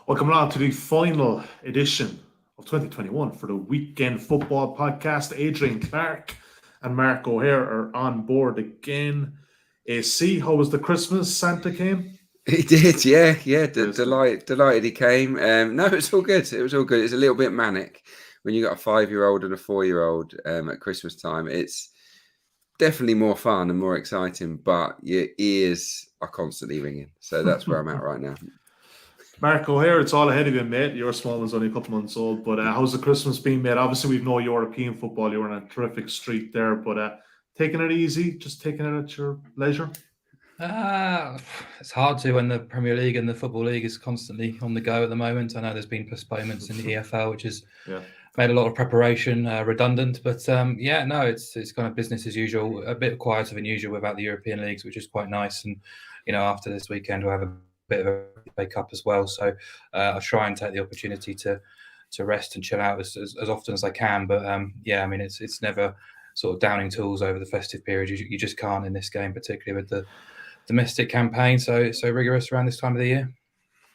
Welcome along to the final edition of 2021 for the Weekend Football Podcast. Adrian, Clarke and Mark O'Hare are on board again. AC, how was the Christmas? Santa came? He did, yeah. Delighted he came. No, it's all good. It was all good. It's a little bit manic when you got a 5-year-old and a 4-year-old at Christmas time. It's definitely more fun and more exciting, but your ears are constantly ringing. So that's where I'm at right now. Mark O'Hare, it's all ahead of you, mate. Your small one's only a couple months old, but how's the Christmas been, mate? Obviously, we've no European football. You were on a terrific streak there, but taking it easy, just taking it at your leisure? It's hard to when the Premier League and the Football League is constantly on the go at the moment. I know there's been postponements in the EFL, which has made a lot of preparation redundant. But it's kind of business as usual, a bit quieter than usual without the European leagues, which is quite nice. And, after this weekend, we'll have a bit of a wake up as well. So I'll try and take the opportunity to rest and chill out as often as I can. But it's never sort of downing tools over the festive period. You just can't in this game, particularly with the domestic campaign, so rigorous around this time of the year.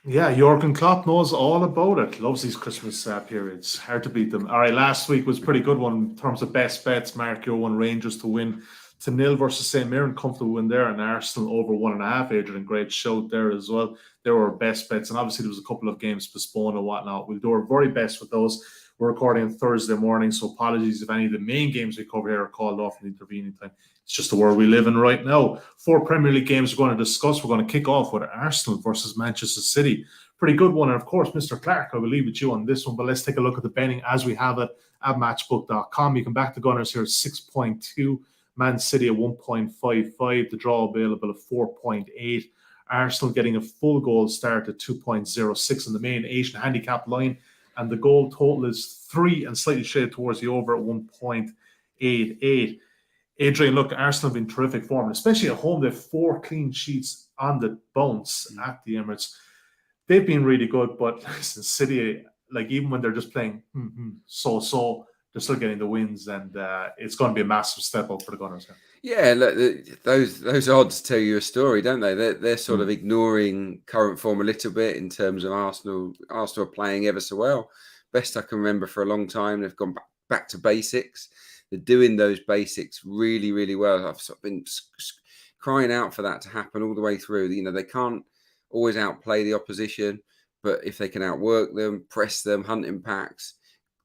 Yeah, Jurgen Klopp knows all about it. Loves these Christmas periods. Hard to beat them. All right, last week was a pretty good one in terms of best bets. Mark, your one Rangers to win to 0 versus St Mirren, comfortable win there, and Arsenal over 1.5. Adrian, great shout there as well. They were our best bets, and obviously there was a couple of games postponed and whatnot. We'll do our very best with those. We're recording on Thursday morning, so apologies if any of the main games we cover here are called off in the intervening time. It's just the world we live in right now. 4 Premier League games we're going to discuss. We're going to kick off with Arsenal versus Manchester City. Pretty good one. And of course, Mr. Clarke, I will leave with you on this one, but let's take a look at the betting as we have it at matchbook.com. You can back the Gunners here at 6.2, Man City at 1.55, the draw available at 4.8. Arsenal getting a full goal start at 2.06 in the main Asian handicap line. And the goal total is 3 and slightly shaded towards the over at 1.88. Adrian, look, Arsenal have been terrific form, especially at home. They have 4 clean sheets on the bounce at the Emirates. They've been really good, but listen, City, like even when they're just playing so, they're still getting the wins, and it's going to be a massive step up for the Gunners. Yeah, look, those odds tell you a story, don't they? They're sort of ignoring current form a little bit in terms of Arsenal. Arsenal are playing ever so well. Best I can remember for a long time. They've gone back to basics. They're doing those basics really, really well. I've sort of been crying out for that to happen all the way through. They can't always outplay the opposition, but if they can outwork them, press them, hunt in packs,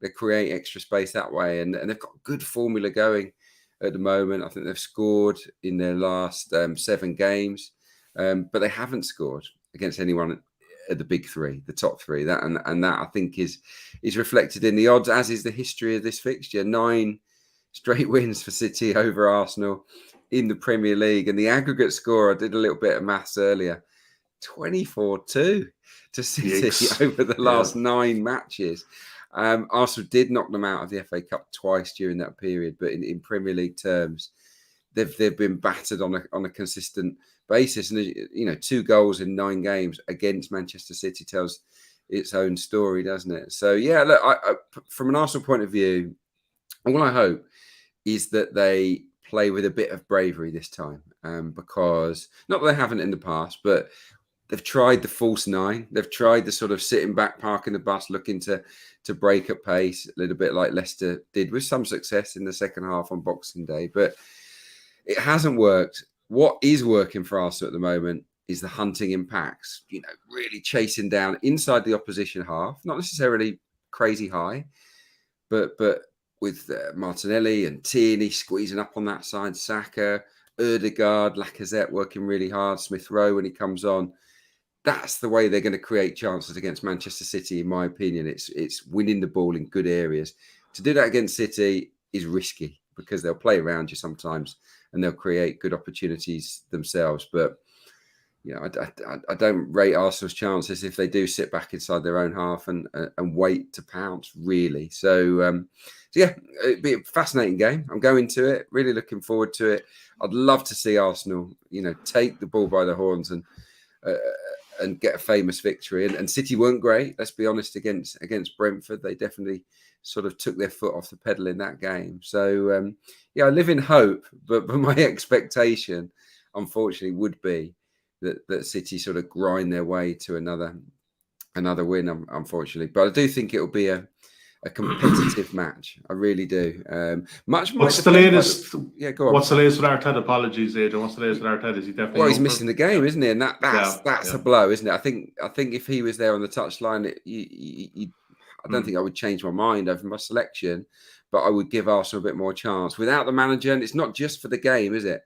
they create extra space that way. And they've got a good formula going at the moment. I think they've scored in their last 7 games, but they haven't scored against anyone at the big 3, the top 3. That I think is reflected in the odds, as is the history of this fixture. 9 straight wins for City over Arsenal in the Premier League. And the aggregate score, I did a little bit of maths earlier, 24-2 to City over the last 9 matches. Arsenal did knock them out of the FA Cup twice during that period, but in Premier League terms, they've been battered on a consistent basis. And 2 goals in 9 games against Manchester City tells its own story, doesn't it? So yeah, look, I from an Arsenal point of view, all I hope is that they play with a bit of bravery this time, because not that they haven't in the past, but they've tried the false 9. They've tried the sort of sitting back, parking the bus, looking to break at pace, a little bit like Leicester did, with some success in the second half on Boxing Day. But it hasn't worked. What is working for Arsenal at the moment is the hunting in packs, really chasing down inside the opposition half, not necessarily crazy high, but with Martinelli and Tierney squeezing up on that side, Saka, Ødegaard, Lacazette working really hard, Smith Rowe when he comes on. That's the way they're going to create chances against Manchester City, in my opinion. It's winning the ball in good areas. To do that against City is risky because they'll play around you sometimes and they'll create good opportunities themselves. But I don't rate Arsenal's chances if they do sit back inside their own half and wait to pounce, really. So yeah, it'd be a fascinating game. I'm going to it, really looking forward to it. I'd love to see Arsenal, take the ball by the horns and get a famous victory. And City weren't great, let's be honest, against Brentford. They definitely sort of took their foot off the pedal in that game. So I live in hope, but my expectation, unfortunately, would be that City sort of grind their way to another another win, unfortunately. But I do think it'll be a competitive match. I really do. Much. What's the latest? Yeah, go on. What's the latest with Arteta? Apologies, Adrian. What's the latest with Arteta? Is he definitely? Well, he's missing the game, isn't he? And that's a blow, isn't it? I think if he was there on the touchline, I don't think I would change my mind over my selection, but I would give Arsenal a bit more chance without the manager. And it's not just for the game, is it?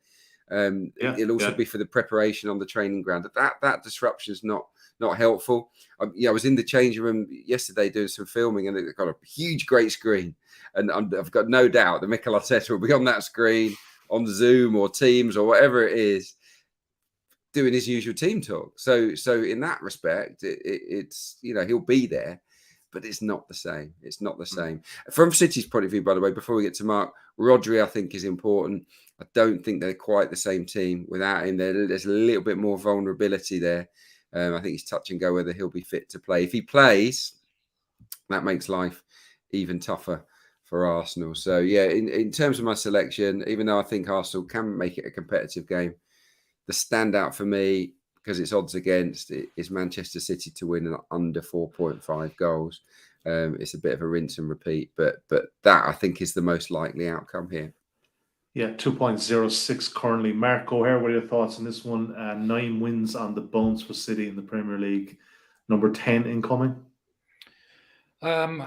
It'll also be for the preparation on the training ground. That disruption is not helpful. I was in the changing room yesterday doing some filming, and they've got a huge, great screen, and I've got no doubt that Mikel Arteta will be on that screen on Zoom or Teams or whatever it is, doing his usual team talk. So in that respect, it's he'll be there, but it's not the same. It's not the same. From City's point of view, by the way, before we get to Mark, Rodri, I think, is important. I don't think they're quite the same team without him. There's a little bit more vulnerability there. I think he's touch and go whether he'll be fit to play. If he plays, that makes life even tougher for Arsenal. So, yeah, in terms of my selection, even though I think Arsenal can make it a competitive game, the standout for me, because it's odds against, is Manchester City to win under 4.5 goals. It's a bit of a rinse and repeat, but that, I think, is the most likely outcome here. Yeah, 2.06 currently. Mark O'Hare, what are your thoughts on this one? 9 wins on the bounce for City in the Premier League. Number 10 incoming. The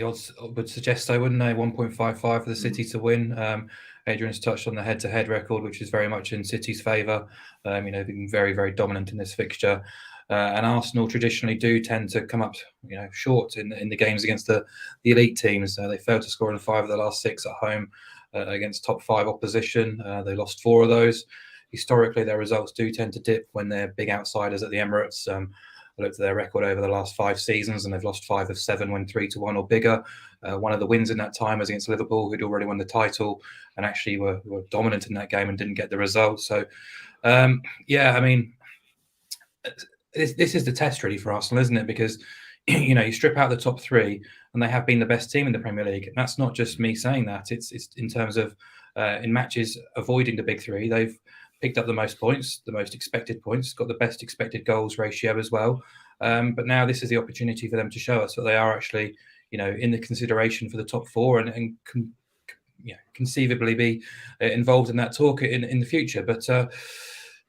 odds would suggest so, wouldn't they? 1.55 for the City to win. Adrian's touched on the head-to-head record, which is very much in City's favour. They've been very, very dominant in this fixture. And Arsenal traditionally do tend to come up, short in the games against the elite teams. They failed to score in 5 of the last 6 at home against top 5 opposition. They lost 4 of those. Historically, their results do tend to dip when they're big outsiders at the Emirates. I looked at their record over the last 5 seasons, and they've lost 5 of 7 when 3-1 or bigger. One of the wins in that time was against Liverpool, who'd already won the title and actually were dominant in that game and didn't get the result. So, this is the test really for Arsenal, isn't it? Because you strip out the top 3, and they have been the best team in the Premier League. And that's not just me saying that. It's in terms of in matches avoiding the big 3, they've picked up the most points, the most expected points, got the best expected goals ratio as well. But now this is the opportunity for them to show us that they are actually, in the consideration for the top 4 and conceivably be involved in that talk in the future. But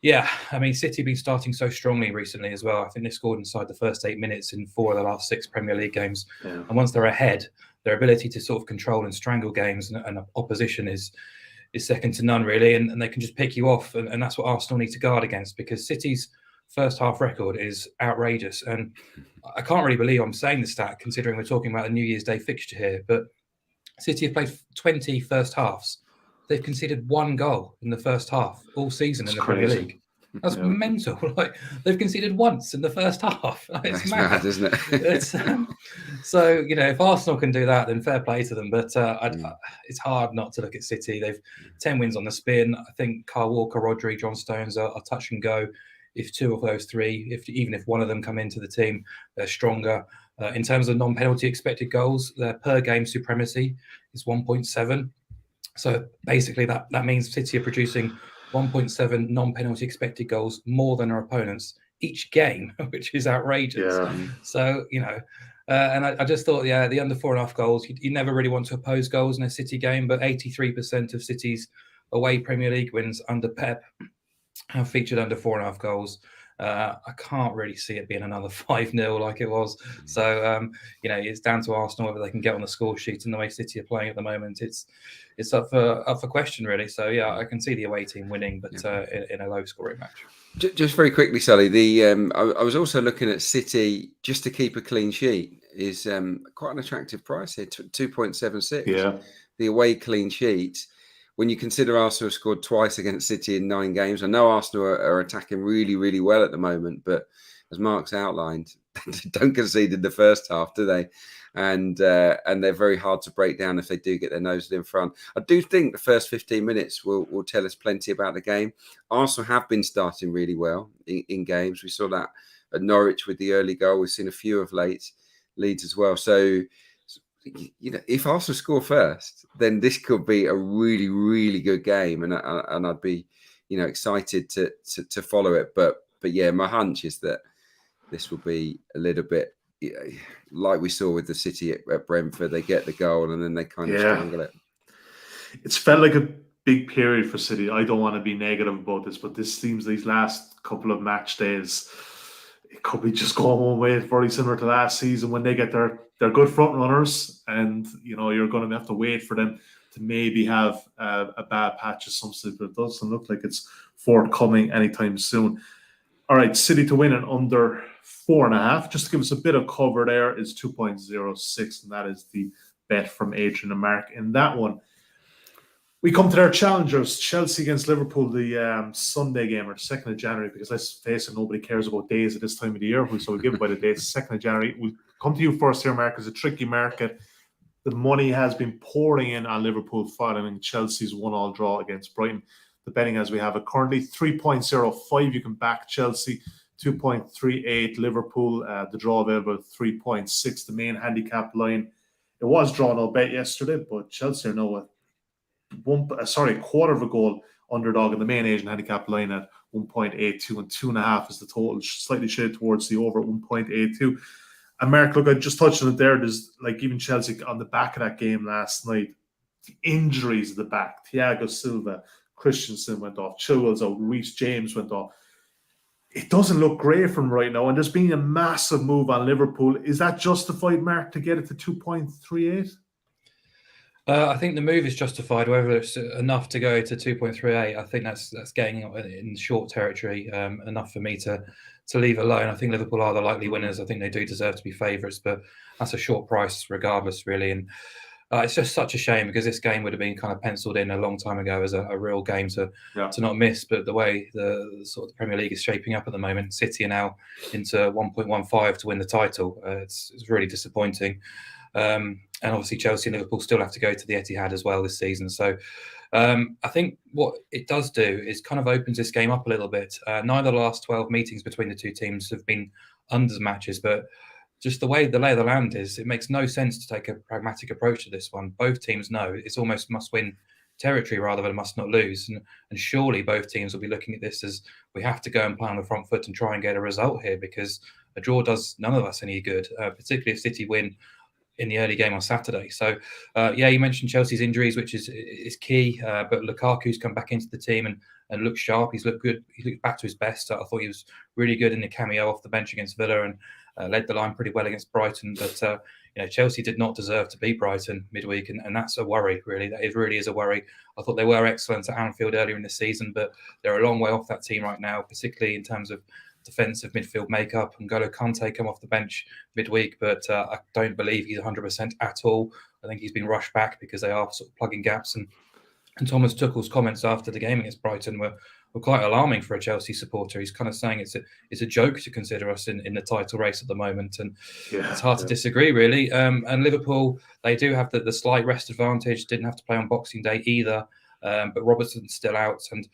City have been starting so strongly recently as well. I think they scored inside the first 8 minutes in 4 of the last 6 Premier League games. Yeah. And once they're ahead, their ability to sort of control and strangle games and opposition is second to none, really. And they can just pick you off. And that's what Arsenal need to guard against, because City's first half record is outrageous. And I can't really believe I'm saying the stat, considering we're talking about a New Year's Day fixture here. But City have played 20 first halves. They've conceded 1 goal in the first half all season in the Premier League. That's mental. Like, they've conceded once in the first half. It's mad, isn't it? So, if Arsenal can do that, then fair play to them. But it's hard not to look at City. They've 10 wins on the spin. I think Kyle Walker, Rodri, John Stones are touch and go. If 2 of those 3, even if one of them come into the team, they're stronger. In terms of non-penalty expected goals, their per game supremacy is 1.7. So basically that means City are producing 1.7 non-penalty expected goals more than our opponents each game, which is outrageous. Yeah. So, and I just thought, the under 4.5 goals, you never really want to oppose goals in a City game, but 83% of City's away Premier League wins under Pep have featured under 4.5 goals. I can't really see it being another 5-0 like it was. So, it's down to Arsenal whether they can get on the score sheet, and the way City are playing at the moment, it's up for question, really. So, I can see the away team winning, but in a low-scoring match. Just very quickly, Sully, I was also looking at City just to keep a clean sheet is quite an attractive price here, 2.76. Yeah, the away clean sheet. When you consider Arsenal have scored twice against City in 9 games, I know Arsenal are attacking really, really well at the moment, but as Mark's outlined, they don't concede in the first half, do they? And they're very hard to break down if they do get their noses in front. I do think the first 15 minutes will tell us plenty about the game. Arsenal have been starting really well in games. We saw that at Norwich with the early goal. We've seen a few of late leads as well. So, if Arsenal score first, then this could be a really, really good game, and I'd be, excited to follow it. But yeah, my hunch is that this will be a little bit like we saw with the City at Brentford. They get the goal and then they kind of strangle it. It's felt like a big period for City. I don't want to be negative about this, but this seems these last couple of match days, it could be just going one way, very similar to last season when they get their good front runners, and you're going to have to wait for them to maybe have a bad patch of some sort, but it doesn't look like it's forthcoming anytime soon. All right, City to win and under 4.5. Just to give us a bit of cover there is 2.06, and that is the bet from Adrian and Mark in that one. We come to their challengers, Chelsea against Liverpool, the Sunday game, or 2nd of January, because let's face it, nobody cares about days at this time of the year, so we give away the dates, 2nd of January. We'll come to you first here, Mark. It's a tricky market. The money has been pouring in on Liverpool following Chelsea's 1-1 draw against Brighton. The betting as we have it currently, 3.05, you can back Chelsea, 2.38 Liverpool, the draw available 3.6, the main handicap line. It was drawn no bet yesterday, but Chelsea are now a quarter of a goal underdog in the main Asian handicap line at 1.82, and 2.5 is the total, slightly shaded towards the over 1.82. And Mark, look, I just touched on it there. There's like even Chelsea on the back of that game last night, the injuries at the back. Thiago Silva, Christensen went off, Chilwell's out, Reece James went off. It doesn't look great from right now, and there's been a massive move on Liverpool. Is that justified, Mark, to get it to 2.38? I think the move is justified. Whether it's enough to go to 2.38, I think that's getting in short territory, enough for me to leave alone. I think Liverpool are the likely winners. I think they do deserve to be favourites, but that's a short price regardless, really. And it's just such a shame because this game would have been kind of penciled in a long time ago as a real game to not miss. But the way the sort of the Premier League is shaping up at the moment, City are now into 1.15 to win the title. It's really disappointing. And obviously Chelsea and Liverpool still have to go to the Etihad as well this season. So I think what it does do is kind of opens this game up a little bit. Neither of the last 12 meetings between the two teams have been unders matches, but just the way the lay of the land is, it makes no sense to take a pragmatic approach to this one. Both teams know it's almost must-win territory rather than must not lose. And surely both teams will be looking at this as we have to go and play on the front foot and try and get a result here, because a draw does none of us any good, particularly if City win in the early game on Saturday. So, you mentioned Chelsea's injuries, which is key, but Lukaku's come back into the team and looked sharp. He's looked good. He looked back to his best. I thought he was really good in the cameo off the bench against Villa and led the line pretty well against Brighton. But, Chelsea did not deserve to beat Brighton midweek, and that's a worry, really. That really is a worry. I thought they were excellent at Anfield earlier in the season, but they're a long way off that team right now, particularly in terms of defensive midfield makeup. And N'Golo Kante come off the bench midweek, but I don't believe he's 100% at all. I think he's been rushed back because they are sort of plugging gaps. And Thomas Tuchel's comments after the game against Brighton were quite alarming for a Chelsea supporter. He's kind of saying it's a joke to consider us in the title race at the moment, and it's hard to disagree, really. And Liverpool, they do have the slight rest advantage. Didn't have to play on Boxing Day either, but Robertson's still out, and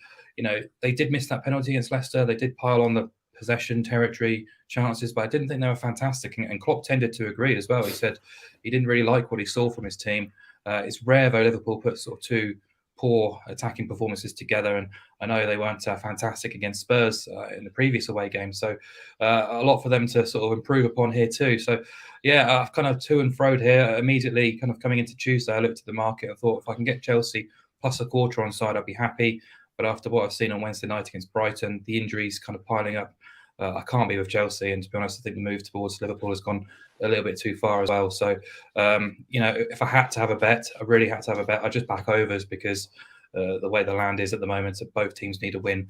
they did miss that penalty against Leicester. They did pile on the possession territory chances, but I didn't think they were fantastic. And Klopp tended to agree as well. He said he didn't really like what he saw from his team. It's rare though Liverpool put sort of two poor attacking performances together, and I know they weren't fantastic against Spurs in the previous away game, so a lot for them to sort of improve upon here too. So I've kind of to and froed here. Immediately kind of coming into Tuesday, I looked at the market and thought if I can get Chelsea plus a quarter on side, I'd be happy. But after what I've seen on Wednesday night against Brighton, the injuries kind of piling up, I can't be with Chelsea. And to be honest, I think the move towards Liverpool has gone a little bit too far as well. So, if I had to have a bet, I really had to have a bet. I just back overs because the way the land is at the moment, both teams need a win.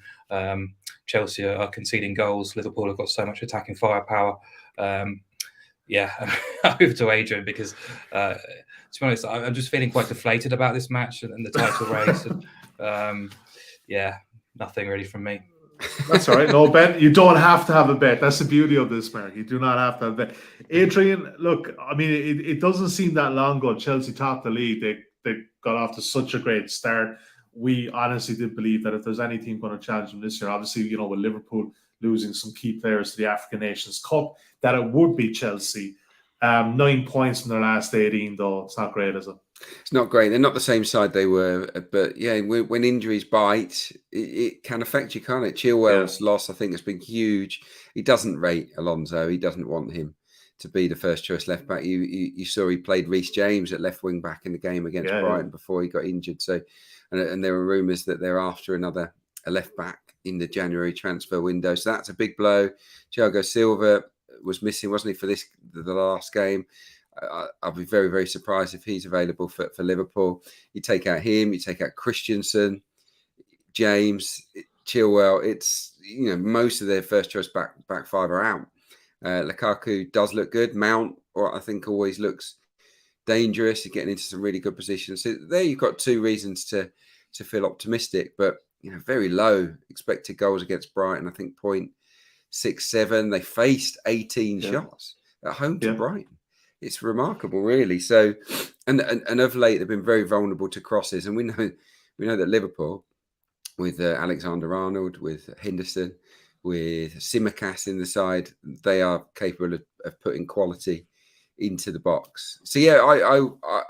Chelsea are conceding goals. Liverpool have got so much attacking firepower. Over to Adrian because, to be honest, I'm just feeling quite deflated about this match and the title race. And, nothing really from me. That's all right. No, Ben, you don't have to have a bet. That's the beauty of this, Mark. You do not have to have a bet. Adrian, look, I mean, it doesn't seem that long ago Chelsea topped the league. They got off to such a great start. We honestly did believe that if there's any team going to challenge them this year, obviously, with Liverpool losing some key players to the African Nations Cup, that it would be Chelsea. 9 points from their last 18, though. It's not great, is it? It's not great. They're not the same side they were, but yeah, when injuries bite, it can affect you, can't it? Chilwell's loss, I think, has been huge. He doesn't rate Alonso. He doesn't want him to be the first choice left back. You saw he played Reece James at left wing back in the game against Brighton before he got injured. So, and there were rumours that they're after a left back in the January transfer window. So that's a big blow. Thiago Silva was missing, wasn't he, for the last game? I'll be very, very surprised if he's available for Liverpool. You take out him, you take out Christensen, James, Chilwell. It's, most of their first choice back five are out. Lukaku does look good. Mount, or I think, always looks dangerous. He's getting into some really good positions. So there you've got two reasons to feel optimistic, but very low expected goals against Brighton. I think 0.67. They faced 18 shots at home to Brighton. It's remarkable, really. So, and of late they've been very vulnerable to crosses, and we know that Liverpool, with Alexander-Arnold, with Henderson, with Tsimikas in the side, they are capable of putting quality into the box. So yeah,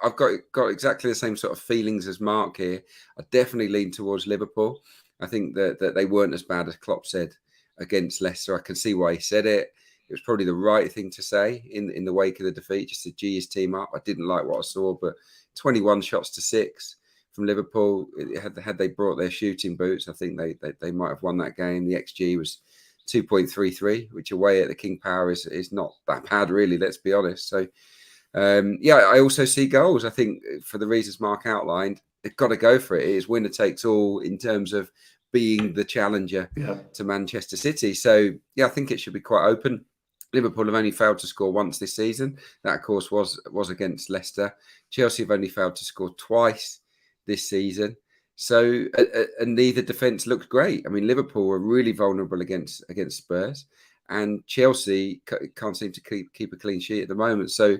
I've got exactly the same sort of feelings as Mark here. I definitely lean towards Liverpool. I think that they weren't as bad as Klopp said against Leicester. I can see why he said it. It was probably the right thing to say in the wake of the defeat, just to G his team up. I didn't like what I saw, but 21 shots to 6 from Liverpool. Had they brought their shooting boots, I think they might have won that game. The XG was 2.33, which away at the King Power is not that bad, really, let's be honest. So, I also see goals. I think for the reasons Mark outlined, they've got to go for it. It is winner takes all in terms of being the challenger to Manchester City. So, I think it should be quite open. Liverpool have only failed to score once this season. That, of course, was against Leicester. Chelsea have only failed to score twice this season. So, and neither defence looked great. I mean, Liverpool were really vulnerable against Spurs, and Chelsea can't seem to keep a clean sheet at the moment. So,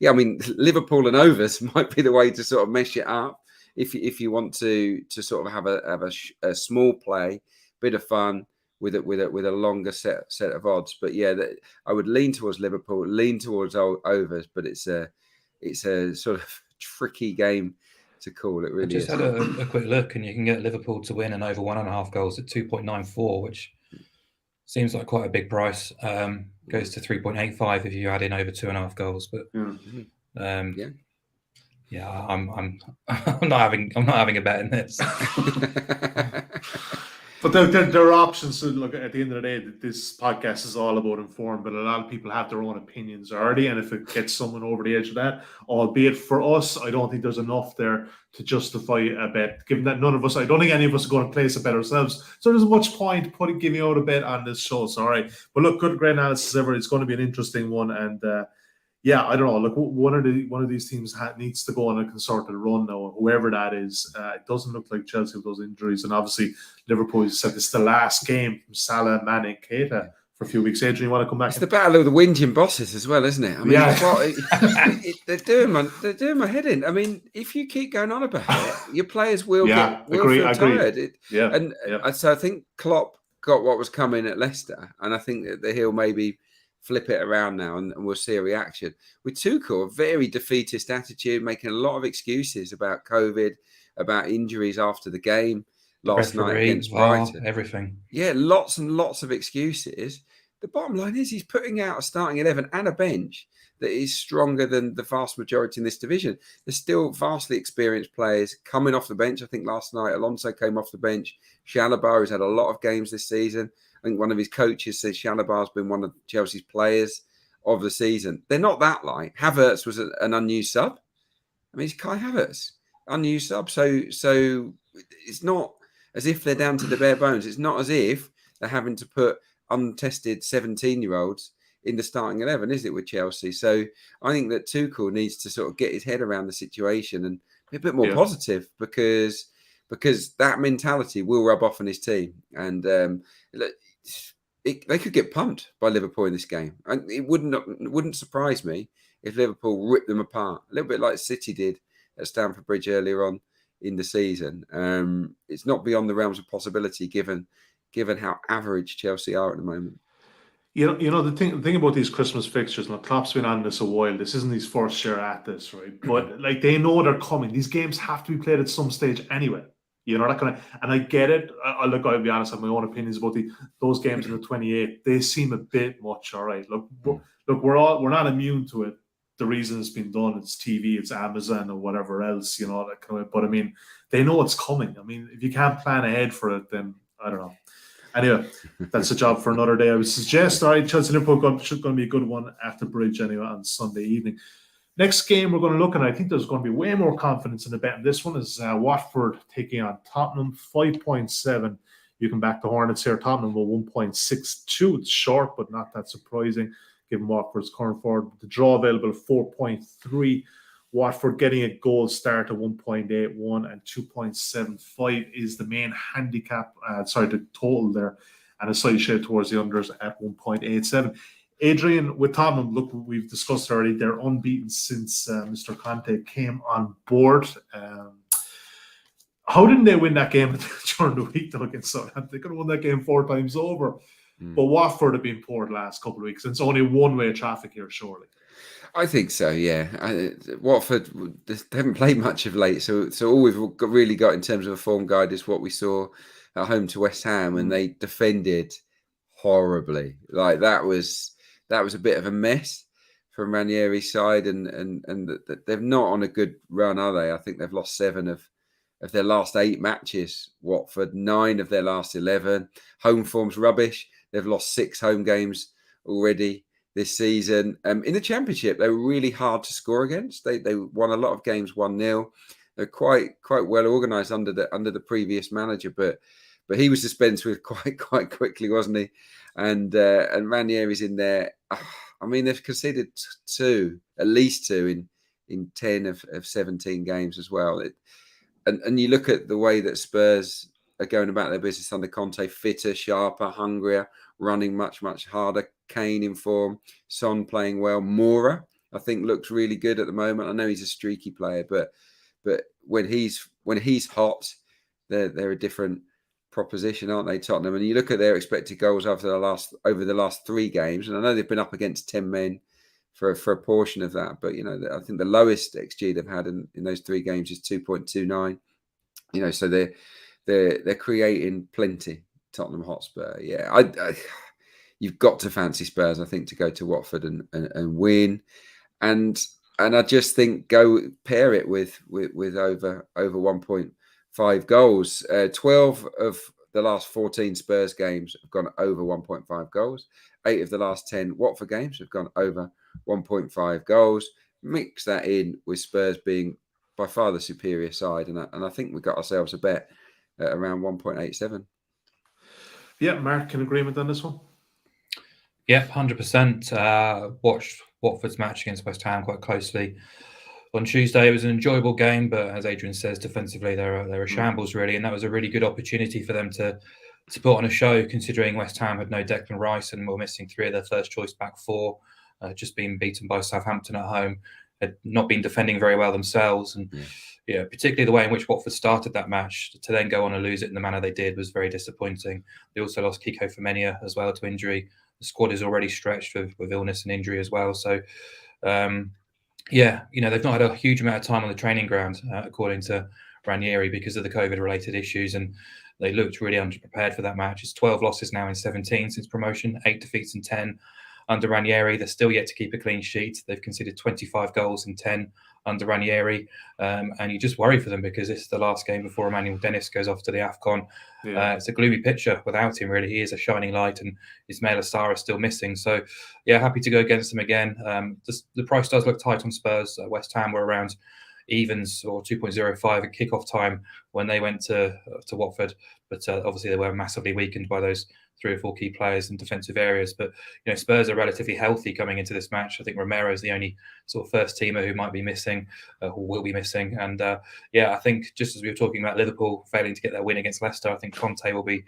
I mean, Liverpool and overs might be the way to sort of mesh it up if you want to sort of have a small play, bit of fun with a longer set of odds. But I would lean towards Liverpool, lean towards overs, but it's a sort of tricky game to call. It really is. I just had a quick look, and you can get Liverpool to win and over 1.5 goals at 2.94, which seems like quite a big price. Goes to 3.85 if you add in over 2.5 goals. But I'm not having a bet in this. But there are options. So look, at the end of the day, this podcast is all about informed, but a lot of people have their own opinions already. And if it gets someone over the edge of that, albeit for us, I don't think there's enough there to justify a bet, given that I don't think any of us are going to place a bet ourselves. So there's much point giving out a bet on this show. So, all right. But look, great analysis ever. It's going to be an interesting one. And, I don't know. Look, one of these teams needs to go on a concerted run now, whoever that is. It doesn't look like Chelsea with those injuries, and obviously Liverpool said this is the last game from Salah, Mane, Keita for a few weeks. Adrian, you want to come back? It's the battle of the whinging bosses as well, isn't it? I mean, they're doing my head in. I mean, if you keep going on about it, your players will feel tired. So I think Klopp got what was coming at Leicester, and I think that he'll maybe flip it around now, and we'll see a reaction. With Tuchel, a very defeatist attitude, making a lot of excuses about COVID, about injuries after the game last night against Brighton. Everything. Yeah, lots and lots of excuses. The bottom line is he's putting out a starting 11 and a bench that is stronger than the vast majority in this division. There's still vastly experienced players coming off the bench. I think last night Alonso came off the bench. Chalobah has had a lot of games this season. I think one of his coaches says Chalobah's been one of Chelsea's players of the season. They're not that light. Havertz was an unused sub. I mean, it's Kai Havertz, unused sub. So it's not as if they're down to the bare bones. It's not as if they're having to put untested 17-year-olds in the starting 11, is it, with Chelsea? So I think that Tuchel needs to sort of get his head around the situation and be a bit more positive, because that mentality will rub off on his team. And they could get pumped by Liverpool in this game. And it wouldn't surprise me if Liverpool ripped them apart, a little bit like City did at Stamford Bridge earlier on in the season. It's not beyond the realms of possibility given how average Chelsea are at the moment. The thing about these Christmas fixtures, now Klopp's been on this a while. This isn't his first year at this, right? But like they know they're coming. These games have to be played at some stage anyway. That kind of, and I get it. I'll be honest, I have my own opinions about those games in the 28th. They seem a bit much. All right, look, we're not immune to it. The reason it's been done, it's TV, it's Amazon, or whatever else, that kind of. But I mean, they know it's coming. I mean, if you can't plan ahead for it, then I don't know. Anyway, that's a job for another day. I would suggest, all right, Chelsea Liverpool going to be a good one at the Bridge anyway on Sunday evening. Next game we're going to look at, I think there's going to be way more confidence in the bet. This one is Watford taking on Tottenham, 5.7. You can back the Hornets here. Tottenham will 1.62. It's short, but not that surprising given Watford's current forward. The draw available 4.3. Watford getting a goal start at 1.81 and 2.75 is the main handicap, the total there, and a slight shade towards the unders at 1.87. Adrian, with Tottenham, look, we've discussed already, they're unbeaten since Mr. Conte came on board. How didn't they win that game during the week, though, against Southampton? They could have won that game 4 times over. But Watford have been poor the last couple of weeks. It's only one-way traffic here, surely. I think so, yeah. Watford, they haven't played much of late, so all we've really got in terms of a form guide is what we saw at home to West Ham, and they defended horribly. Like that was a bit of a mess from Ranieri's side, and they're not on a good run, are they? I think they've lost 7 of their last 8 matches. Watford, 9 of their last 11. Home form's rubbish. They've lost 6 home games already this season. In the Championship, they were really hard to score against. They won a lot of games 1-0. They're quite well organised under the previous manager, but he was dispensed with quite quickly, wasn't he? And Ranieri's in there. I mean, they've conceded 2, at least 2 in 10 of 17 games as well. And you look at the way that Spurs are going about their business under Conte: fitter, sharper, hungrier, running much harder. Kane in form, Son playing well. Moura, I think, looks really good at the moment. I know he's a streaky player, but when he's hot, they're a different proposition, aren't they, Tottenham? And you look at their expected goals over the last 3 games, and I know they've been up against 10 men for a portion of that, but I think the lowest XG they've had in those 3 games is 2.29. So they're creating plenty. Tottenham Hotspur, yeah. You've got to fancy Spurs, I think, to go to Watford and win, and I just think go pair it with over 1.5 goals. 12 of the last 14 Spurs games have gone over 1.5 goals. 8 of the last 10 Watford games have gone over 1.5 goals. Mix that in with Spurs being by far the superior side, and I think we got ourselves a bet at around 1.87. Yeah, Mark, in agreement on this one? Yep, 100%. Watched Watford's match against West Ham quite closely on Tuesday. It was an enjoyable game, but as Adrian says, defensively they're a shambles really, and that was a really good opportunity for them to put on a show, considering West Ham had no Declan Rice and were missing 3 of their first choice back 4, just being beaten by Southampton at home, had not been defending very well themselves, and particularly the way in which Watford started that match to then go on and lose it in the manner they did was very disappointing. They also lost Kiko Femenia as well to injury. The squad is already stretched with illness and injury as well. So, they've not had a huge amount of time on the training ground, according to Ranieri, because of the COVID-related issues, and they looked really underprepared for that match. It's 12 losses now in 17 since promotion, 8 defeats in 10 under Ranieri. They're still yet to keep a clean sheet. They've conceded 25 goals in 10 under Ranieri, and you just worry for them because this is the last game before Emmanuel Dennis goes off to the AFCON. It's a gloomy picture without him, really. He is a shining light, and Ismail Assar is still missing. So, happy to go against them again. The price does look tight on Spurs. West Ham were around evens or 2.05 at kickoff time when they went to Watford, but obviously they were massively weakened by those 3 or 4 key players in defensive areas. But Spurs are relatively healthy coming into this match. I think Romero is the only sort of first teamer who might be missing, or will be missing. And I think just as we were talking about Liverpool failing to get their win against Leicester, I think Conte will be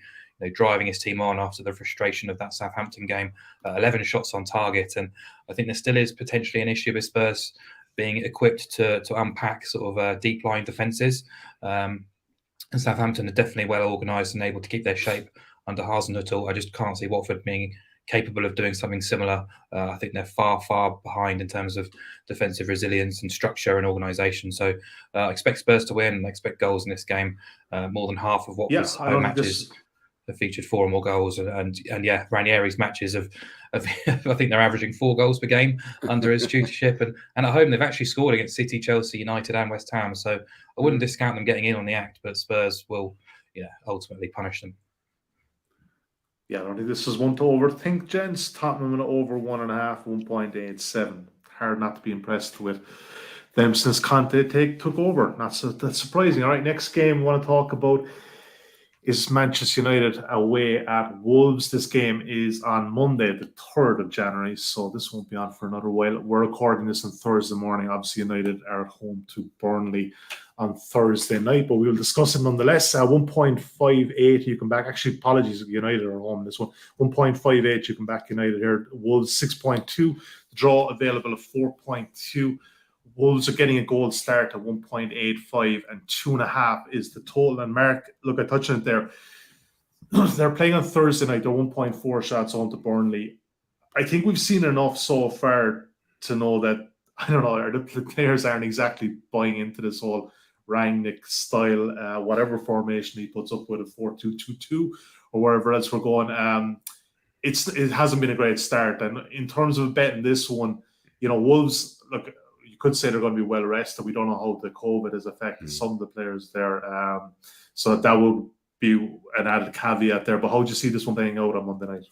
driving his team on after the frustration of that Southampton game. 11 shots on target, and I think there still is potentially an issue with Spurs being equipped to unpack sort of deep line defences. And Southampton are definitely well organised and able to keep their shape under Hasenhüttl. I just can't see Watford being capable of doing something similar. I think they're far behind in terms of defensive resilience and structure and organisation. So I expect Spurs to win. I expect goals in this game. More than half of Watford's home matches have featured 4 or more goals, and yeah, Ranieri's matches have I think they're averaging 4 goals per game under his tutorship, and at home they've actually scored against City, Chelsea, United, and West Ham. So I wouldn't discount them getting in on the act, but Spurs will, ultimately punish them. Yeah, I don't think this is one to overthink, gents. Tottenham over 1.5, 1.87. Hard not to be impressed with them since Conte took over. That's surprising. All right, next game we want to talk about is Manchester United away at Wolves. This game is on Monday, the 3rd of January, so this won't be on for another while. We're recording this on Thursday morning. Obviously, United are at home to Burnley on Thursday night, but we will discuss it nonetheless. 1.58, you can back. Actually, apologies, United are at home this one. 1.58, you can back United here. Wolves 6.2. The draw available at 4.2. Wolves are getting a goal start at 1.85 and 2.5 is the total. And Mark, look, I touched on it there. They're playing on Thursday night. They're 1.4 shots on to Burnley. I think we've seen enough so far to know that, I don't know, the players aren't exactly buying into this whole Rangnick style, whatever formation he puts up with, a 4-2-2-2 or wherever else we're going. It hasn't been a great start. And in terms of betting this one, Wolves, look, you could say they're going to be well rested. We don't know how the COVID has affected some of the players there. So that would be an added caveat there. But how do you see this one playing out on Monday night?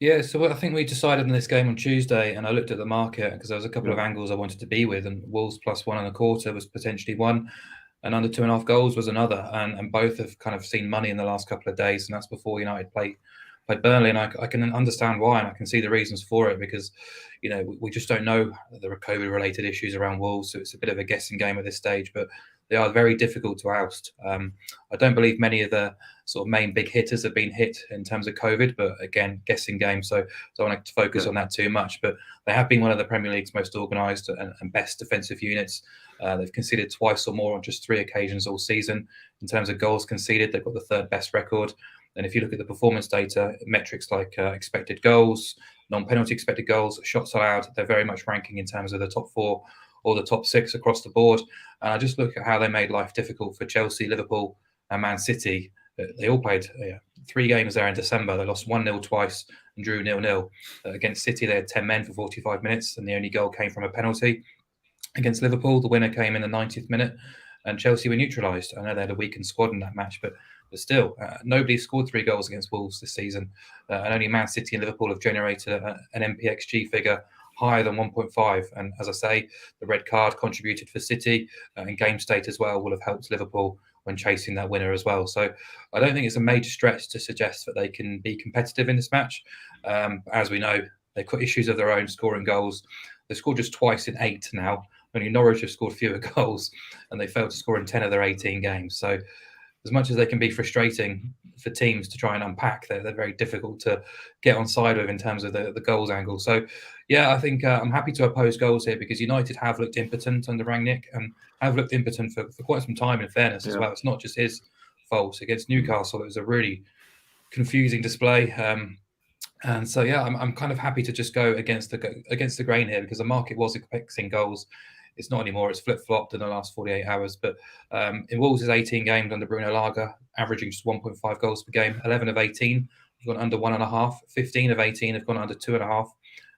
Yeah, so I think we decided on this game on Tuesday, and I looked at the market because there was a couple of angles I wanted to be with, and Wolves plus 1.25 was potentially one, and under 2.5 goals was another, and both have kind of seen money in the last couple of days, and that's before United played Burnley, and I can understand why, and I can see the reasons for it because, we just don't know the COVID-related issues around Wolves, so it's a bit of a guessing game at this stage, but they are very difficult to oust. I don't believe many of the sort of main big hitters have been hit in terms of COVID, but again, guessing game, so don't want to focus on that too much, but they have been one of the Premier League's most organised and best defensive units. They've conceded twice or more on just 3 occasions all season. In terms of goals conceded, they've got the 3rd best record. And if you look at the performance data, metrics like expected goals, non-penalty expected goals, shots allowed, they're very much ranking in terms of the top 4 or the top 6 across the board. And I just look at how they made life difficult for Chelsea, Liverpool, and Man City. They all played 3 games there in December. They lost 1-0 twice and drew 0-0. Against City, they had 10 men for 45 minutes, and the only goal came from a penalty. Against Liverpool, the winner came in the 90th minute, and Chelsea were neutralised. I know they had a weakened squad in that match, but still, nobody scored 3 goals against Wolves this season. And only Man City and Liverpool have generated an MPXG figure higher than 1.5. And as I say, the red card contributed for City, and game state as well will have helped Liverpool when chasing that winner as well. So I don't think it's a major stretch to suggest that they can be competitive in this match. As we know, they've got issues of their own scoring goals. They scored just twice in 8 now. Only Norwich have scored fewer goals, and they failed to score in 10 of their 18 games. So as much as they can be frustrating for teams to try and unpack, they're very difficult to get on side with in terms of the goals angle. So, yeah, I think I'm happy to oppose goals here because United have looked impotent under Rangnick and have looked impotent for quite some time, in fairness, as well. It's not just his fault. Against Newcastle, it was a really confusing display. And so, yeah, I'm kind of happy to just go against the grain here because the market was expecting goals. It's not anymore. It's flip-flopped in the last 48 hours. But in Wolves' 18 games under Bruno Lage, averaging just 1.5 goals per game, 11 of 18 have gone under 1.5, 15 of 18 have gone under 2.5,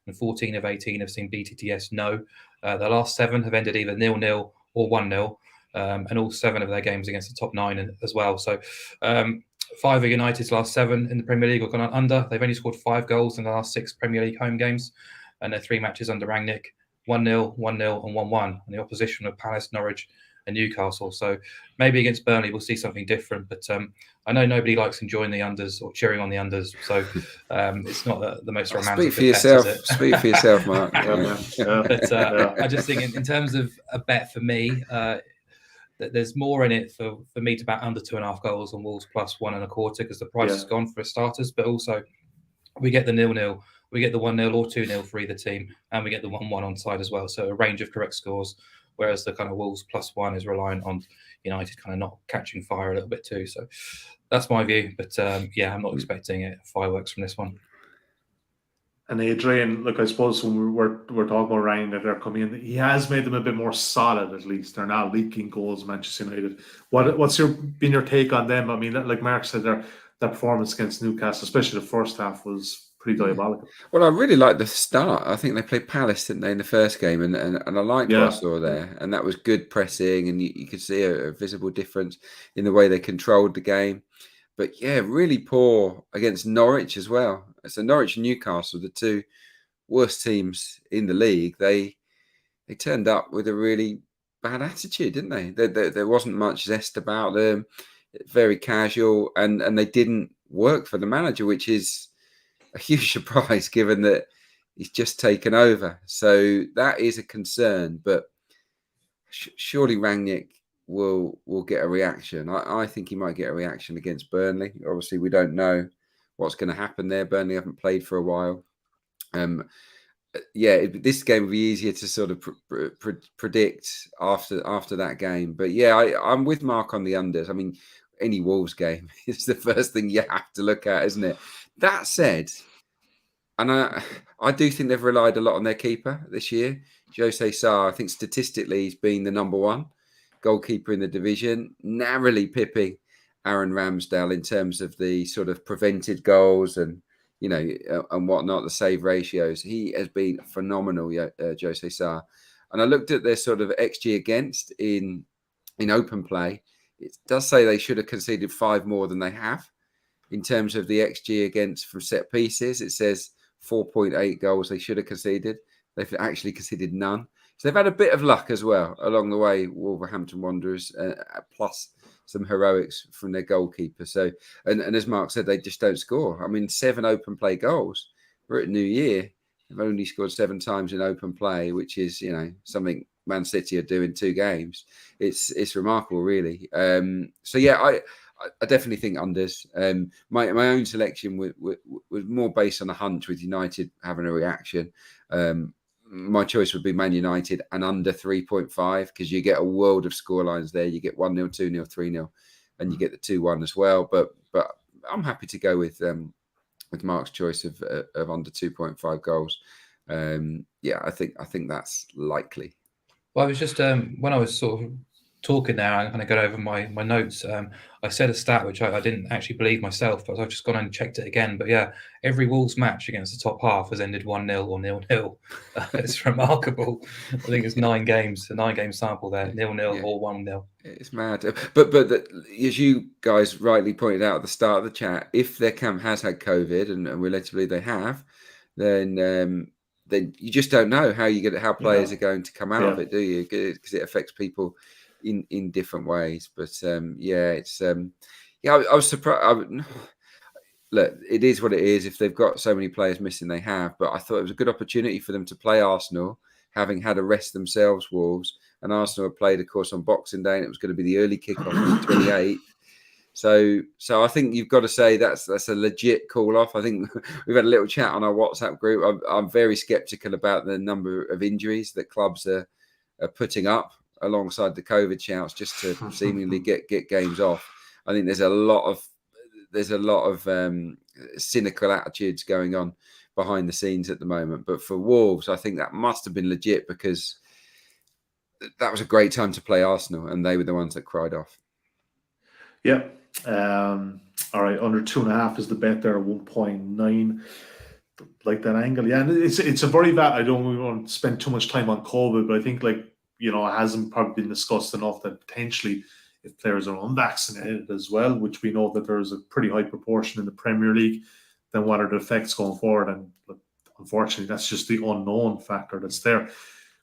and 14 of 18 have seen BTTS no. The last 7 have ended either 0-0 or 1-0, and all 7 of their games against the top 9 as well. So 5 of United's last 7 in the Premier League have gone under. They've only scored 5 goals in the last 6 Premier League home games, and their 3 matches under Rangnick, 1-0, 1-0 and 1-1, and the opposition of Palace, Norwich and Newcastle. So maybe against Burnley we'll see something different, but I know nobody likes enjoying the unders or cheering on the unders, so it's not the most romantic. Speak for yourself. Speak for yourself, Mark. But I just think in terms of a bet for me, there's more in it for me to bet under 2.5 goals on Wolves plus 1.25 because the price has gone for starters, but also we get the 0-0. We get the 1-0 or 2-0 for either team, and we get the 1-1 on side as well. So a range of correct scores, whereas the kind of Wolves plus 1 is reliant on United kind of not catching fire a little bit too. So that's my view. But I'm not expecting fireworks from this one. And Adrian, look, I suppose when we're talking about Ryan that they're coming in, he has made them a bit more solid. At least they're not leaking goals. Manchester United. What's been your take on them? I mean, like Mark said, their performance against Newcastle, especially the first half, was pretty diabolical. Well, I really liked the start. I think they played Palace, didn't they, in the first game, and I liked what I saw there, and that was good pressing, and you could see a visible difference in the way they controlled the game. But yeah, really poor against Norwich as well. So Norwich and Newcastle, the two worst teams in the league, they turned up with a really bad attitude, didn't they? There wasn't much zest about them, very casual, and they didn't work for the manager, which is a huge surprise given that he's just taken over. So that is a concern, but surely Rangnick will get a reaction. I think he might get a reaction against Burnley. Obviously, we don't know what's going to happen there. Burnley haven't played for a while. This game will be easier to sort of predict after that game. But yeah, I'm with Mark on the unders. I mean, any Wolves game is the first thing you have to look at, isn't it? That said, and I do think they've relied a lot on their keeper this year. Jose Sarr, I think statistically he's been the number one goalkeeper in the division, narrowly pipping Aaron Ramsdale in terms of the sort of prevented goals and and whatnot, the save ratios. He has been phenomenal, Jose Sarr. And I looked at their sort of XG against in open play. It does say they should have conceded 5 more than they have. In terms of the XG against from set pieces, it says 4.8 goals they should have conceded. They've actually conceded none. So they've had a bit of luck as well along the way, Wolverhampton Wanderers, plus some heroics from their goalkeeper. So, and as Mark said, they just don't score. I mean, 7 open play goals. We're at New Year. They've only scored 7 times in open play, which is, something Man City are doing 2 games. It's remarkable, really. So yeah, I definitely think unders. My own selection was more based on a hunch with United having a reaction. My choice would be Man United and under 3.5 because you get a world of scorelines there. You get 1-0, 2-0, 3-0, and you get the 2-1 as well. But I'm happy to go with Mark's choice of under 2.5 goals. I think that's likely. Well, I was just when I was sort of talking now, I'm going to go over my notes. I said a stat which I didn't actually believe myself, but I've just gone and checked it again. But yeah, every Wolves match against the top half has ended 1-0 or 0-0. It's remarkable. I think it's 9 games, a 9-game sample there, 0-0 or 1-0. It's mad. But as you guys rightly pointed out at the start of the chat, if their camp has had COVID, and we're led to believe they have, then you just don't know how players are going to come out of it, do you? Because it affects people in different ways. But I was surprised. Look, it is what it is. If they've got so many players missing, they have. But I thought it was a good opportunity for them to play Arsenal, having had a rest themselves, Wolves. And Arsenal had played, of course, on Boxing Day, and it was going to be the early kickoff on the 28th. So I think you've got to say that's a legit call off. I think we've had a little chat on our WhatsApp group. I'm very skeptical about the number of injuries that clubs are putting up alongside the COVID shouts just to seemingly get games off. I think there's a lot of cynical attitudes going on behind the scenes at the moment. But for Wolves, I think that must have been legit because that was a great time to play Arsenal, and they were the ones that cried off. Yeah. All right, under 2.5 is the bet there, 1.9. Like that angle, yeah. And it's a very bad. I don't want to spend too much time on COVID, but I think it hasn't probably been discussed enough that potentially if players are unvaccinated as well, which we know that there's a pretty high proportion in the Premier League, then what are the effects going forward? And unfortunately, that's just the unknown factor that's there.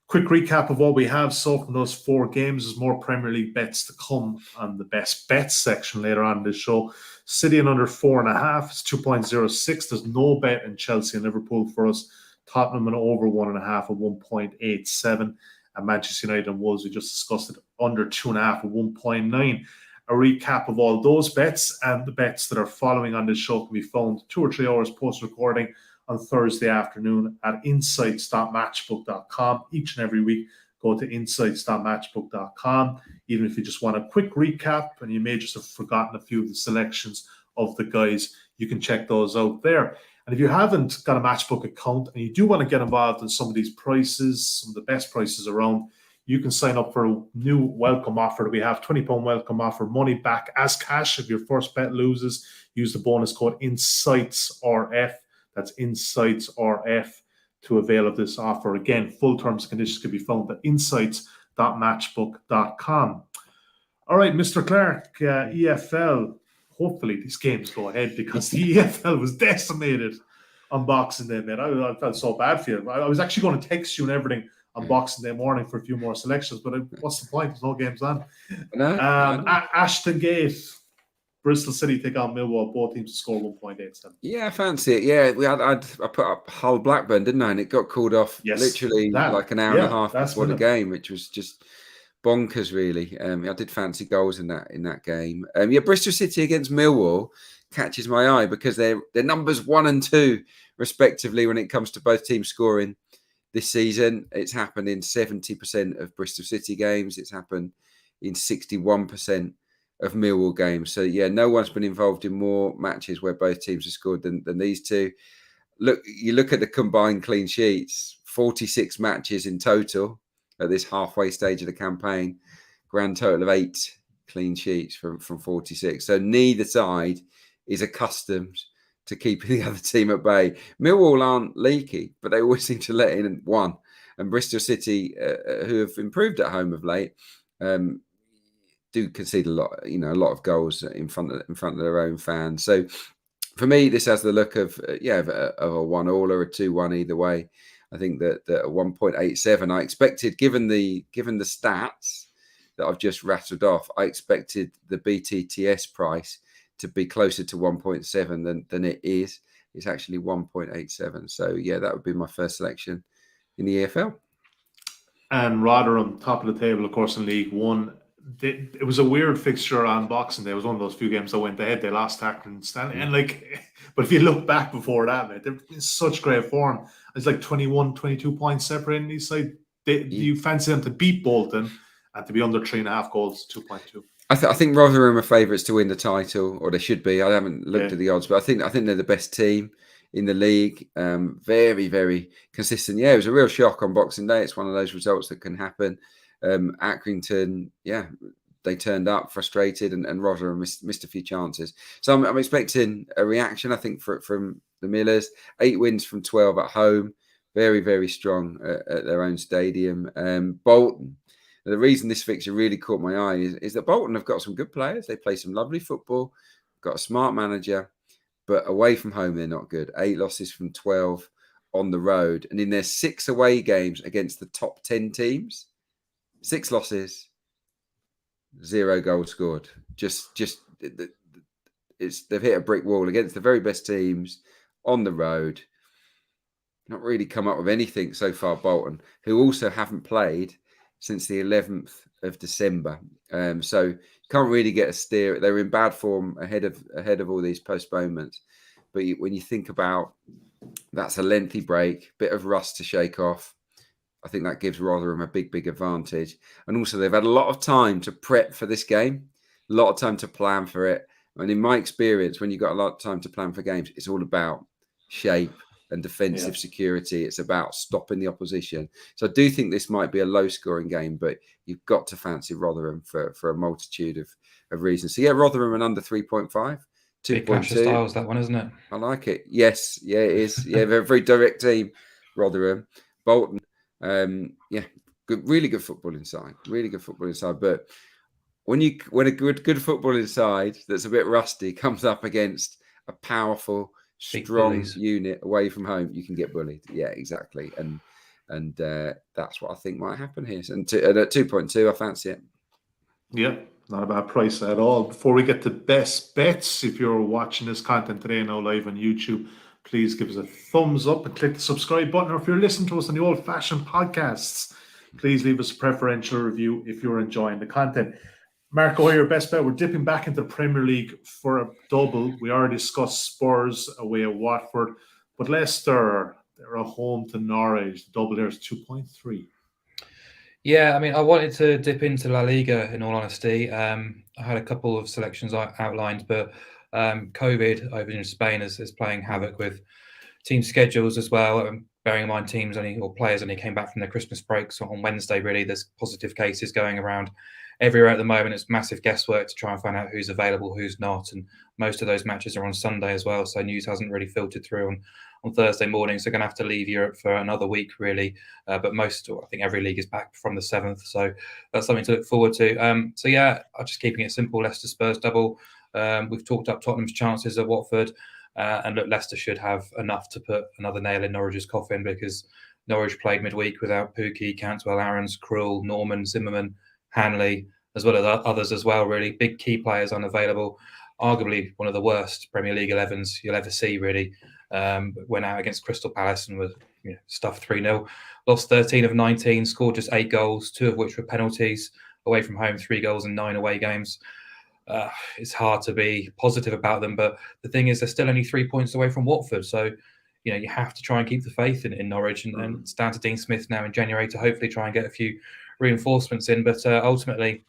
Quick recap of what we have. So from those 4 games, there's more Premier League bets to come on the best bets section later on in this show. City and under 4.5 is 2.06. There's no bet in Chelsea and Liverpool for us. Tottenham and over 1.5 at 1.87. And Manchester United and Woes, we just discussed it, under 2.5 at 1.9. A recap of all those bets and the bets that are following on this show can be found 2 or 3 hours post-recording on Thursday afternoon at insights.matchbook.com. Each and every week, go to insights.matchbook.com. Even if you just want a quick recap and you may just have forgotten a few of the selections of the guys, you can check those out there. And if you haven't got a Matchbook account and you do want to get involved in some of these prices, some of the best prices around, you can sign up for a new welcome offer that we have, £20 welcome offer, money back as cash if your first bet loses. Use the bonus code INSIGHTSRF. That's INSIGHTSRF to avail of this offer. Again, full terms and conditions can be found at insights.matchbook.com. All right, Mr. Clarke, EFL. Hopefully these games go ahead because the EFL was decimated on Boxing Day, man. I felt so bad for you. I was actually going to text you and everything on Boxing Day morning for a few more selections, but what's the point? There's no games on. No. Ashton Gate, Bristol City take on Millwall. Both teams to score 1.87. Yeah, I fancy it. Yeah, I put up Hull Blackburn, didn't I? And it got called off literally like an hour and a half before the game, which was just bonkers, really. I did fancy goals in that game. Bristol City against Millwall catches my eye because they're numbers 1 and 2 respectively when it comes to both teams scoring this season. It's happened in 70% of Bristol City games. It's happened in 61% of Millwall games. So yeah, no one's been involved in more matches where both teams have scored than these two. You look at the combined clean sheets, 46 matches in total at this halfway stage of the campaign, grand total of 8 clean sheets from 46. So neither side is accustomed to keeping the other team at bay. Millwall aren't leaky, but they always seem to let in one. And Bristol City, who have improved at home of late, do concede a lot of goals in front of their own fans. So for me, this has the look of a 1-1 or a 2-1 either way. I think that a 1.87, I expected, given the stats that I've just rattled off, I expected the BTTS price to be closer to 1.7 than it is. It's actually 1.87. So yeah, that would be my first selection in the EFL. And Rotherham, top of the table, of course, in League One. It was a weird fixture on Boxing Day. It was one of those few games that went ahead. They lost Accrington and Stanley. And but if you look back before that, man, they're in such great form. It's like 21, 22 points separating each side. You fancy them to beat Bolton and to be under 3.5 goals, 2.2. I think Rotherham are favourites to win the title, or they should be. I haven't looked at the odds, but I think they're the best team in the league. Very, very consistent. Yeah, it was a real shock on Boxing Day. It's one of those results that can happen. Accrington, they turned up frustrated, and Rotherham missed a few chances. So I'm expecting a reaction, I think, from the Millers. 8 wins from 12 at home. Very, very strong at their own stadium. Bolton. The reason this fixture really caught my eye is that Bolton have got some good players. They play some lovely football, got a smart manager, but away from home, they're not good. 8 losses from 12 on the road. And in their 6 away games against the top 10 teams, 6 losses, 0 goals scored. They've hit a brick wall against the very best teams on the road. Not really come up with anything so far, Bolton, who also haven't played since the 11th of December. So you can't really get a steer. They're in bad form ahead of all these postponements. But when you think about that's a lengthy break, bit of rust to shake off, I think that gives Rotherham a big advantage. And also they've had a lot of time to prep for this game, a lot of time to plan for it. And in my experience, when you've got a lot of time to plan for games, it's all about shape and defensive security. It's about stopping the opposition. So I do think this might be a low-scoring game, but you've got to fancy Rotherham for a multitude of reasons. So yeah, Rotherham and under 3.5, 2.2. Styles, that one, isn't it? I like it. Yes, yeah, it is. Yeah, they're a very direct team, Rotherham. Bolton, really good football inside. Really good football inside. But when a good football inside that's a bit rusty comes up against a powerful, strong unit away from home, you can get bullied. Yeah, exactly. And that's what I think might happen here. And at 2.2, I fancy it. Yeah, not a bad price at all. Before we get to best bets, if you're watching this content today now live on YouTube, please give us a thumbs up and click the subscribe button. Or if you're listening to us on the old-fashioned podcasts, please leave us a preferential review if you're enjoying the content. Marco, your best bet. We're dipping back into the Premier League for a double. We already discussed Spurs away at Watford, but Leicester, they're at home to Norwich. The double there is 2.3. Yeah, I mean, I wanted to dip into La Liga, in all honesty. I had a couple of selections outlined, but COVID over in Spain is playing havoc with team schedules as well. Bearing in mind players only came back from their Christmas breaks on Wednesday. Really, there's positive cases going around everywhere at the moment. It's massive guesswork to try and find out who's available, who's not, and most of those matches are on Sunday as well. So news hasn't really filtered through on Thursday morning. So going to have to leave Europe for another week, really. But I think every league is back from the 7th. So that's something to look forward to. So yeah, I'm just keeping it simple. Leicester Spurs double. We've talked up Tottenham's chances at Watford. And look, Leicester should have enough to put another nail in Norwich's coffin, because Norwich played midweek without Pukki, Cantwell, Aarons, Krul, Norman, Zimmerman, Hanley, as well as others as well, really. Big key players unavailable. Arguably one of the worst Premier League 11s you'll ever see, really. Went out against Crystal Palace and was stuffed 3-0. Lost 13 of 19, scored just 8 goals, 2 of which were penalties. Away from home, 3 goals in 9 away games. It's hard to be positive about them, but the thing is, they're still only 3 points away from Watford. So, you have to try and keep the faith in Norwich, and it's down to Dean Smith now in January to hopefully try and get a few reinforcements in. But ultimately,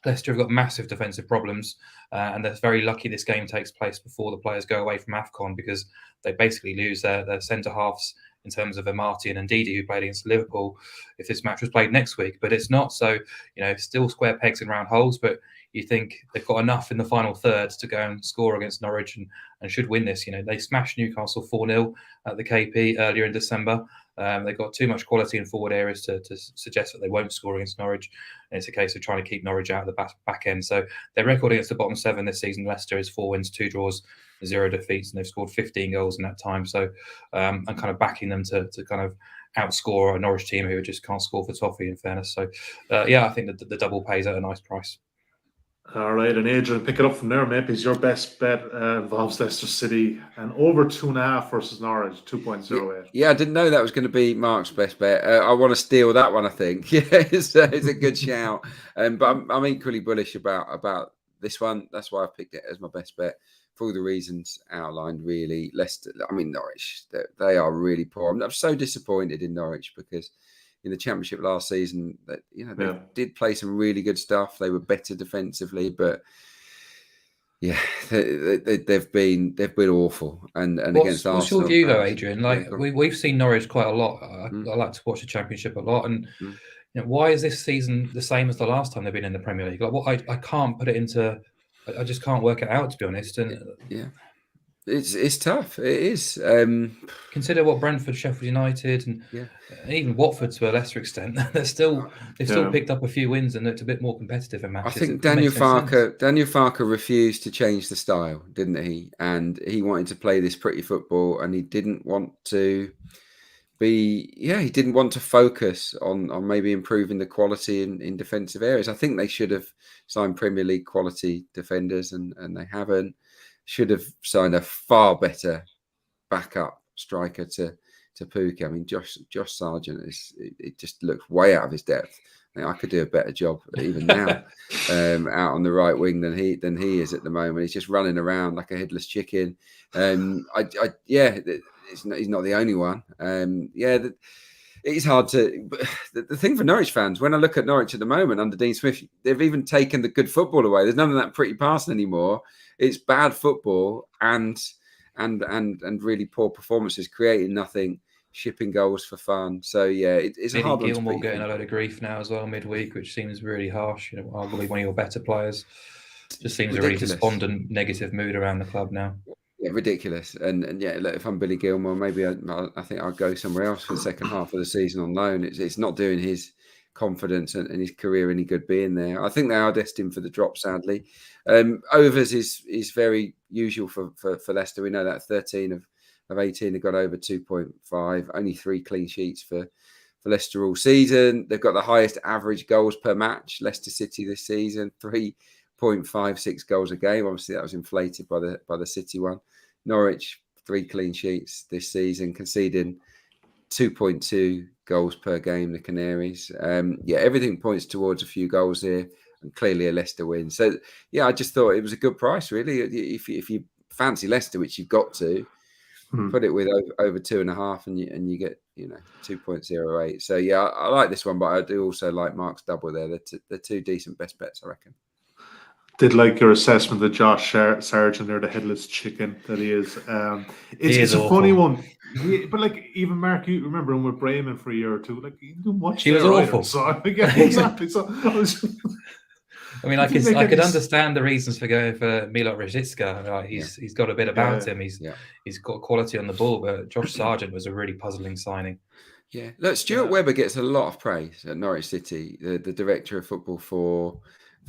Leicester have got massive defensive problems, and they're very lucky this game takes place before the players go away from AFCON, because they basically lose their centre-halves in terms of Amati and Ndidi, who played against Liverpool, if this match was played next week. But it's not. So, still square pegs in round holes, but you think they've got enough in the final third to go and score against Norwich and should win this. They smashed Newcastle 4-0 at the KP earlier in December. They've got too much quality in forward areas to suggest that they won't score against Norwich. And it's a case of trying to keep Norwich out of the back end. So their record against the bottom 7 this season, Leicester, is 4 wins, 2 draws, 0 defeats, and they've scored 15 goals in that time. So I'm kind of backing them to kind of outscore a Norwich team who just can't score for toffee, in fairness. So I think that the double pays at a nice price. All right, and Adrian, pick it up from there, mate, because your best bet involves Leicester City and over 2.5 versus Norwich, 2.08. Yeah, I didn't know that was going to be Mark's best bet. I want to steal that one, I think. Yeah, it's a good shout. But I'm equally bullish about this one. That's why I picked it as my best bet, for all the reasons outlined, really. Norwich, they are really poor. I'm so disappointed in Norwich, because in the Championship last season, that they did play some really good stuff. They were better defensively, but they've been awful. And against Arsenal. What's your view though, Adrian? We've seen Norwich quite a lot. I like to watch the Championship a lot, and why is this season the same as the last time they've been in the Premier League? I can't put it into. I just can't work it out, to be honest. And It's tough. It is. Consider what Brentford, Sheffield United, and even Watford to a lesser extent. They've still picked up a few wins and looked a bit more competitive in matches. I think Daniel Farke refused to change the style, didn't he? And he wanted to play this pretty football, and he didn't want to he didn't want to focus on maybe improving the quality in defensive areas. I think they should have signed Premier League quality defenders, and they haven't. Should have signed a far better backup striker to Pukki. I mean, Josh Sargent it just looks way out of his depth. I could do a better job even now out on the right wing than he is at the moment. He's just running around like a headless chicken. He's not the only one. It's hard to. But the thing for Norwich fans, when I look at Norwich at the moment under Dean Smith, they've even taken the good football away. There's none of that pretty passing anymore. It's bad football and really poor performances, creating nothing, shipping goals for fun. So it's a hard one. Gilmore getting a load of grief now as well midweek, which seems really harsh. Arguably one of your better players. Just seems a really despondent, negative mood around the club now. Yeah, ridiculous. And look, if I'm Billy Gilmore, maybe I think I'll go somewhere else for the second half of the season on loan. It's not doing his confidence and his career any good being there. I think they are destined for the drop, sadly. Overs is very usual for Leicester. We know that 13 of 18 have got over 2.5. Only 3 clean sheets for Leicester all season. They've got the highest average goals per match, Leicester City this season, 3.56 goals a game. Obviously, that was inflated by the City one. Norwich, 3 clean sheets this season, conceding 2.2 goals per game, the Canaries. Everything points towards a few goals here, and clearly a Leicester win. So, I just thought it was a good price, really. If you fancy Leicester, which you've got to, put it with over 2.5, and you get 2.08. So, I like this one, but I do also like Mark's double there. They're two decent best bets, I reckon. Did like your assessment of Josh Sargent there, the headless chicken that he is. It's a funny one. But like even Mark, you remember him with Bremen for a year or two. Like he didn't watch. He was awful. So yeah, exactly. So I mean, I could understand the reasons for going for Milot Rajicka. Right? He's got a bit about him. He's got quality on the ball, but Josh Sargent was a really puzzling signing. Yeah, look, Stuart Webber gets a lot of praise at Norwich City, the director of football for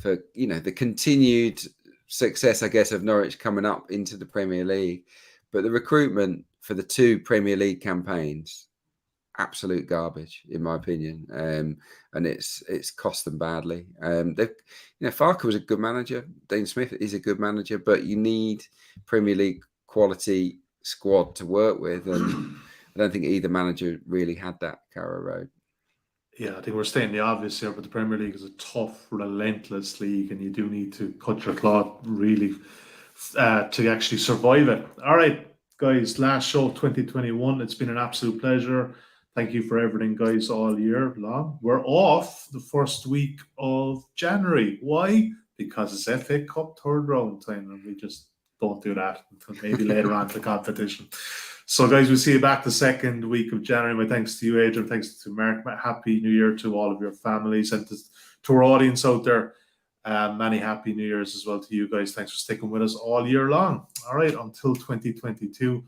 the continued success, I guess, of Norwich coming up into the Premier League. But the recruitment for the 2 Premier League campaigns, absolute garbage, in my opinion, and it's cost them badly. Farke was a good manager. Dean Smith is a good manager, but you need Premier League quality squad to work with, and I don't think either manager really had that Carrow Road. Yeah, I think we're stating the obvious here, but the Premier League is a tough, relentless league, and you do need to cut your cloth really to actually survive it. All right, guys, last show of 2021. It's been an absolute pleasure. Thank you for everything, guys, all year long. We're off the first week of January. Why? Because it's FA Cup third round time, and we just don't do that until maybe later on in the competition. So, guys, we'll see you back the second week of January. My thanks to you, Adrian. Thanks to Mark. Happy New Year to all of your families and to our audience out there. Many happy New Years as well to you guys. Thanks for sticking with us all year long. All right, until 2022,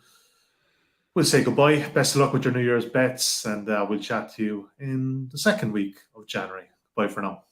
we'll say goodbye. Best of luck with your New Year's bets, and we'll chat to you in the second week of January. Bye for now.